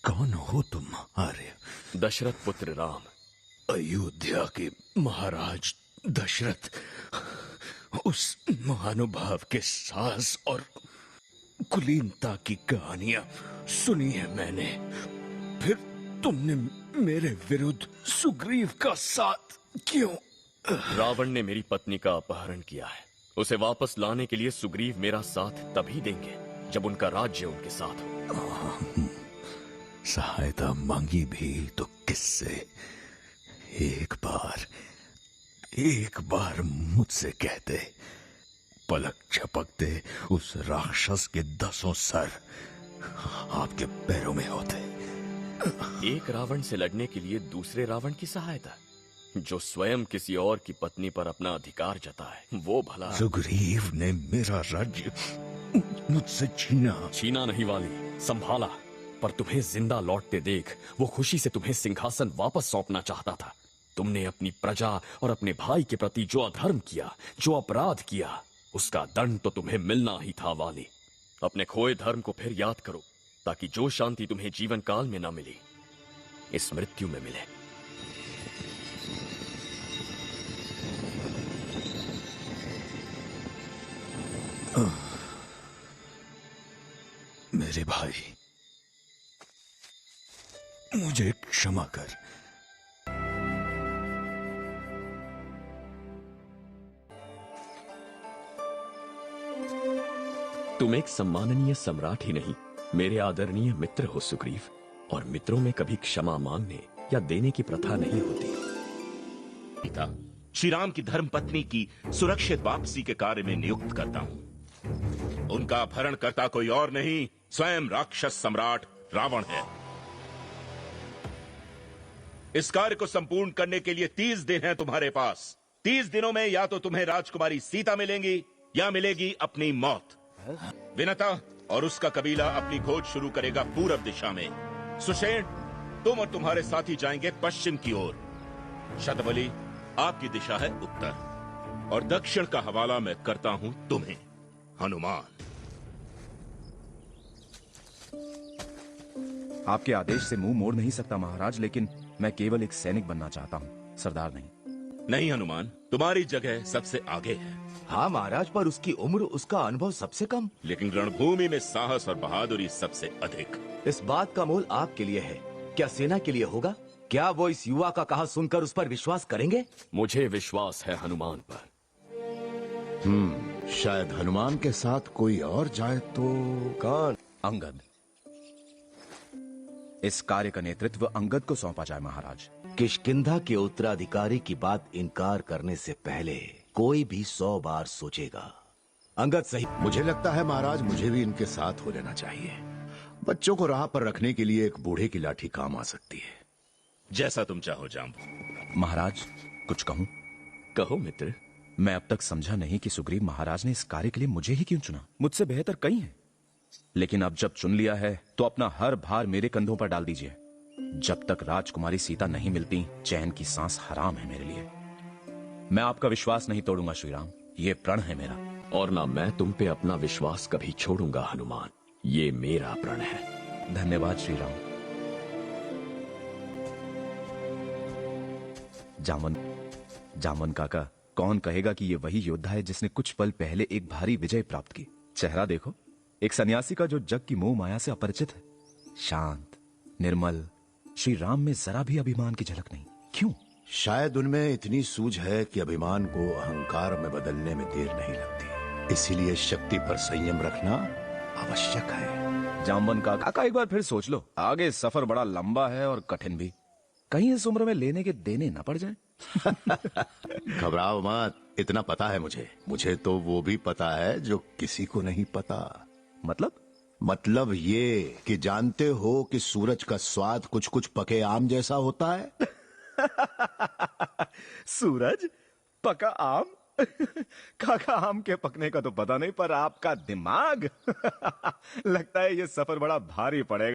कौन हो तुम आर्य? दशरथ पुत्र राम। अयोध्या के महाराज दशरथ, उस महानुभाव के साहस और कुलीनता की कहानियां सुनी है मैंने। फिर तुमने मेरे विरुद्ध सुग्रीव का साथ क्यों? रावण ने मेरी पत्नी का अपहरण किया है। उसे वापस लाने के लिए सुग्रीव मेरा साथ तभी देंगे जब उनका राज्य उनके साथ हो। सहायता मांगी भी तो किससे? एक बार मुझसे कहते, पलक झपकते उस राक्षस के 10 सर आपके पैरों में होते। एक रावण से लड़ने के लिए दूसरे रावण की सहायता? जो स्वयं किसी और की पत्नी पर अपना अधिकार जताए, वो भला? सुग्रीव ने मेरा राज्य मुझसे छीना नहीं वाली, संभाला। पर तुम्हें जिंदा लौटते देख वो खुशी से तुम्हें सिंहासन वापस सौंपना चाहता था। तुमने अपनी प्रजा और अपने भाई के प्रति जो अधर्म किया, जो अपराध किया, उसका दंड तो तुम्हें मिलना ही था वाली। अपने खोए धर्म को फिर याद करो, ताकि जो शांति तुम्हें जीवन काल में ना मिली, इस मृत्यु में मिले। मेरे भाई, मुझे क्षमा कर। तुम एक सम्माननीय सम्राट ही नहीं, मेरे आदरणीय मित्र हो सुग्रीव। और मित्रों में कभी क्षमा मांगने या देने की प्रथा नहीं होती। पिता, श्री राम की धर्मपत्नी की सुरक्षित वापसी के कार्य में नियुक्त करता हूं। उनका अपहरण करता कोई और नहीं, स्वयं राक्षस सम्राट रावण है। इस कार्य को संपूर्ण करने के लिए 30 दिन हैं तुम्हारे पास। 30 दिनों में या तो तुम्हें राजकुमारी सीता मिलेंगी या मिलेगी अपनी मौत। विनता और उसका कबीला अपनी खोज शुरू करेगा पूरब दिशा में। सुषेण, तुम और तुम्हारे साथी जाएंगे पश्चिम की ओर। शतबली, आपकी दिशा है उत्तर। और दक्षिण का हवाला मैं करता हूं तुम्हें, हनुमान। आपके आदेश से मुंह मोड़ नहीं सकता महाराज, लेकिन मैं केवल एक सैनिक बनना चाहता हूं, सरदार नहीं। नहीं हनुमान, तुम्हारी जगह सबसे आगे है। हाँ महाराज, पर उसकी उम्र, उसका अनुभव सबसे कम। लेकिन रणभूमि में साहस और बहादुरी सबसे अधिक। इस बात का मोल आपके लिए है, क्या सेना के लिए होगा? क्या वो इस युवा का कहा सुनकर उस पर विश्वास करेंगे? मुझे विश्वास है हनुमान पर। शायद हनुमान के साथ कोई और जाए तो। कौन? अंगद। इस कार्य का नेतृत्व अंगद को सौंपा जाए महाराज। किष्किंधा के उत्तराधिकारी की बात इनकार करने से पहले कोई भी 100 बार सोचेगा। अंगद सही। मुझे लगता है महाराज, मुझे भी इनके साथ हो लेना चाहिए। बच्चों को राह पर रखने के लिए एक बूढ़े की लाठी काम आ सकती है। जैसा तुम चाहो जाम्बू। महाराज, कुछ कहूं? कहो मित्र। मैं अब तक समझा नहीं कि सुग्रीव महाराज ने इस कार्य के लिए मुझे ही क्यों चुना। मुझसे बेहतर कई हैं, लेकिन अब जब चुन लिया है तो अपना हर भार मेरे कंधों पर डाल दीजिए। जब तक राजकुमारी सीता नहीं मिलती, चैन की सांस हराम है मेरे लिए। मैं आपका विश्वास नहीं तोड़ूंगा श्रीराम, ये प्रण है मेरा। और ना मैं तुम पे अपना विश्वास कभी छोड़ूंगा हनुमान, ये मेरा प्रण है। धन्यवाद श्रीराम। जामवन काका, कौन कहेगा कि ये वही योद्धा है जिसने कुछ पल पहले एक भारी विजय प्राप्त की। चेहरा देखो, एक सन्यासी का जो जग की मोह माया से अपरिचित है। शांत, निर्मल। श्री राम में जरा भी अभिमान की झलक नहीं। क्यों? शायद उनमें इतनी सूझ है कि अभिमान को अहंकार में बदलने में देर नहीं लगती। इसीलिए शक्ति पर संयम रखना आवश्यक है। जामवन काका, एक बार फिर सोच लो। आगे सफर बड़ा लंबा है और कठिन भी। कहीं इस उम्र में लेने के देने न पड़ जाए। घबराओ मत, इतना पता है मुझे तो वो भी पता है जो किसी को नहीं पता। मतलब ये कि जानते हो कि सूरज का स्वाद कुछ कुछ पके आम जैसा होता है। सूरज? पका आम? काका, आम के पकने का तो पता नहीं, पर आपका दिमाग लगता है ये सफर बड़ा भारी पड़ेगा।